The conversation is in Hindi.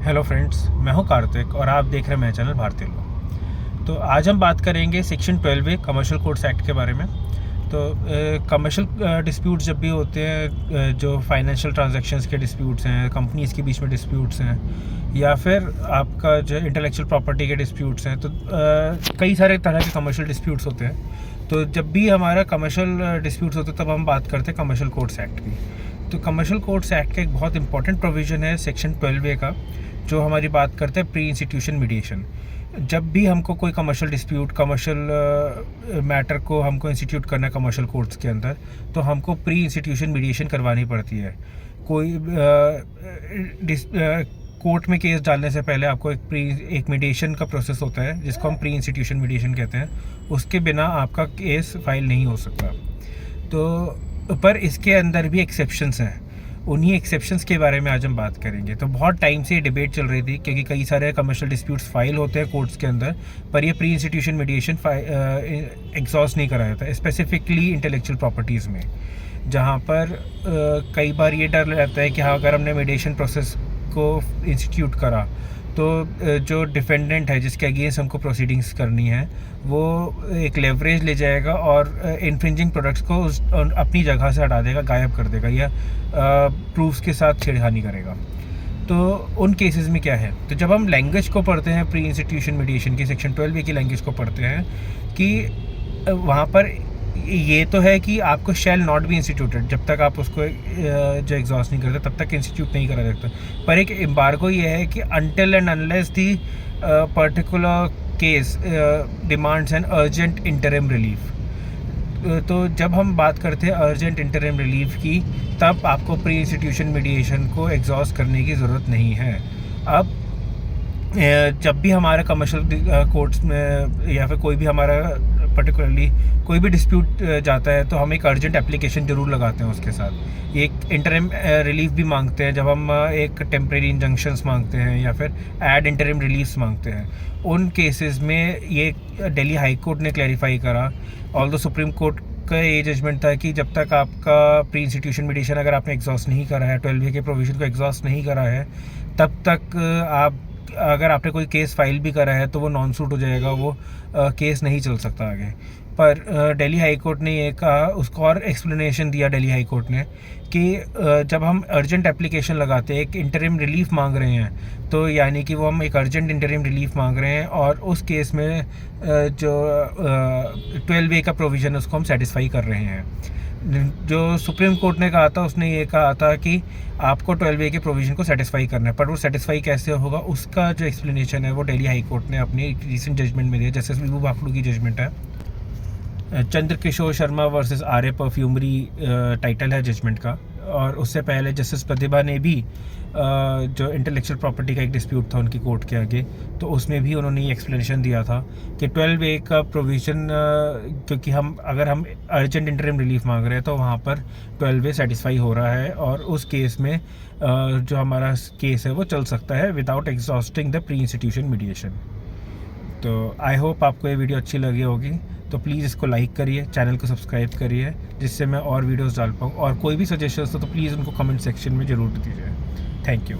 हेलो फ्रेंड्स, मैं हूं कार्तिक और आप देख रहे हैं मेरा चैनल भारतीय लॉ। तो आज हम बात करेंगे section 12A commercial codes act के बारे में। तो कमर्शियल डिस्प्यूट्स जब भी होते हैं, जो फाइनेंशियल ट्रांजैक्शंस के डिस्प्यूट्स हैं, कंपनीज़ के बीच में डिस्प्यूट्स हैं, या फिर आपका जो इंटेलेक्चुअल प्रॉपर्टी के डिस्प्यूट्स हैं, तो कई सारे तरह के कमर्शियल डिस्प्यूट्स होते हैं। तो जब भी हमारा कमर्शियल डिस्प्यूट्स होते हैं तब हम बात करते हैं कमर्शियल कोड्स एक्ट की। तो कमर्शियल कोड्स एक्ट का एक बहुत इंपॉर्टेंट प्रोविज़न है सेक्शन 12A का, जो हमारी बात करते हैं प्री इंस्टीट्यूशन मीडिएशन। जब भी हमको कोई कमर्शियल डिस्प्यूट, कमर्शियल मैटर को हमको इंस्टीट्यूट करना है कमर्शियल कोर्ट्स के अंदर, तो हमको प्री इंस्टीट्यूशन मीडिएशन करवानी पड़ती है। कोई कोर्ट में केस डालने से पहले आपको एक मीडिएशन का प्रोसेस होता है जिसको हम प्री इंस्टीट्यूशन मीडिएशन कहते हैं। उसके बिना आपका केस फाइल नहीं हो सकता। तो पर इसके अंदर भी एक्सेप्शंस हैं। उन्हीं एक्सेप्शंस के बारे में आज हम बात करेंगे। तो बहुत टाइम से ये डिबेट चल रही थी क्योंकि कई सारे कमर्शियल डिस्प्यूट्स फाइल होते हैं कोर्ट्स के अंदर, पर ये प्री इंस्टीट्यूशन मीडिएशन एग्जॉस्ट नहीं कराया था, स्पेसिफिकली इंटेलेक्चुअल प्रॉपर्टीज़ में, जहाँ पर कई बार ये डर रहता है कि हाँ, अगर हमने मीडिएशन प्रोसेस को इंस्टीट्यूट करा तो जो डिफेंडेंट है जिसके अगेंस्ट हमको प्रोसीडिंग्स करनी है, वो एक लेवरेज ले जाएगा और इन्फ्रिंजिंग प्रोडक्ट्स को अपनी जगह से हटा देगा, गायब कर देगा, या प्रूफ्स के साथ छेड़खानी करेगा। तो उन केसेस में क्या है, तो जब हम लैंग्वेज को पढ़ते हैं प्री इंस्टीट्यूशन मीडिएशन की, सेक्शन 12A की लैंग्वेज को पढ़ते हैं कि वहाँ पर ये तो है कि आपको शैल नॉट बी इंस्टीट्यूटेड, जब तक आप उसको जो एग्जॉस्ट नहीं करते तब तक इंस्टीट्यूट नहीं करा सकते। पर एक एम्बार्गो ये है कि until and unless the particular case demands an urgent interim relief. तो जब हम बात करते हैं अर्जेंट इंटरिम रिलीफ की, तब आपको प्री इंस्टीट्यूशन मीडिएशन को एग्जॉस्ट करने की ज़रूरत नहीं है। अब जब भी हमारा कमर्शियल कोर्ट्स में या फिर कोई भी हमारा पर्टिकुलरली कोई भी डिस्प्यूट जाता है, तो हम एक अर्जेंट एप्लीकेशन ज़रूर लगाते हैं उसके साथ। एक इंटरिम रिलीफ भी मांगते हैं जब हम एक टेम्परेरी इंजंक्शंस मांगते हैं या फिर एड इंटरिम रिलीफ्स मांगते हैं। उन केसेस में ये दिल्ली हाई कोर्ट ने क्लैरिफाई करा, ऑल्दो सुप्रीम कोर्ट का ये जजमेंट था कि जब तक आपका प्री इंस्टीट्यूशन मीडिएशन अगर आपने एग्जॉस्ट नहीं करा है, 12A के प्रोविजन को एग्जॉस्ट नहीं करा है, तब तक अगर आपने कोई केस फाइल भी करा है तो वो नॉन सूट हो जाएगा, वो केस नहीं चल सकता आगे। पर दिल्ली हाई कोर्ट ने ये कहा, उसको और एक्सप्लेनेशन दिया दिल्ली हाई कोर्ट ने कि जब हम अर्जेंट एप्लीकेशन लगाते हैं, एक इंटरिम रिलीफ मांग रहे हैं, तो यानी कि वो हम एक अर्जेंट इंटरिम रिलीफ मांग रहे हैं और उस केस में जो 12A का प्रोविज़न है उसको हम सेटिस्फाई कर रहे हैं। जो सुप्रीम कोर्ट ने कहा था, उसने ये कहा था कि आपको 12A के प्रोविज़न को सेटिस्फाई करना है, पर वो सेटिस्फाई कैसे होगा उसका जो एक्सप्लेनेशन है वो दिल्ली हाई कोर्ट ने अपनी रिसेंट जजमेंट में दिया। जस्टिस विभू बाखड़ू की जजमेंट है, चंद्रकिशोर शर्मा वर्सेस आर्य परफ्यूमरी टाइटल है जजमेंट का। और उससे पहले जस्टिस प्रतिभा ने भी जो इंटेलेक्चुअल प्रॉपर्टी का एक डिस्प्यूट था उनकी कोर्ट के आगे, तो उसमें भी उन्होंने ये एक्सप्लेनेशन दिया था कि 12A का प्रोविज़न, क्योंकि अगर हम अर्जेंट इंटरिम रिलीफ मांग रहे हैं तो वहाँ पर 12A सेटिस्फाई हो रहा है और उस केस में जो हमारा केस है वो चल सकता है without exhausting the pre institution mediation. तो आई होप आपको ये वीडियो अच्छी लगी होगी। तो प्लीज़ इसको लाइक करिए, चैनल को सब्सक्राइब करिए, जिससे मैं और वीडियोस डाल पाऊँ। और कोई भी सजेशंस हो तो प्लीज़ उनको कमेंट सेक्शन में ज़रूर दीजिए। Thank you.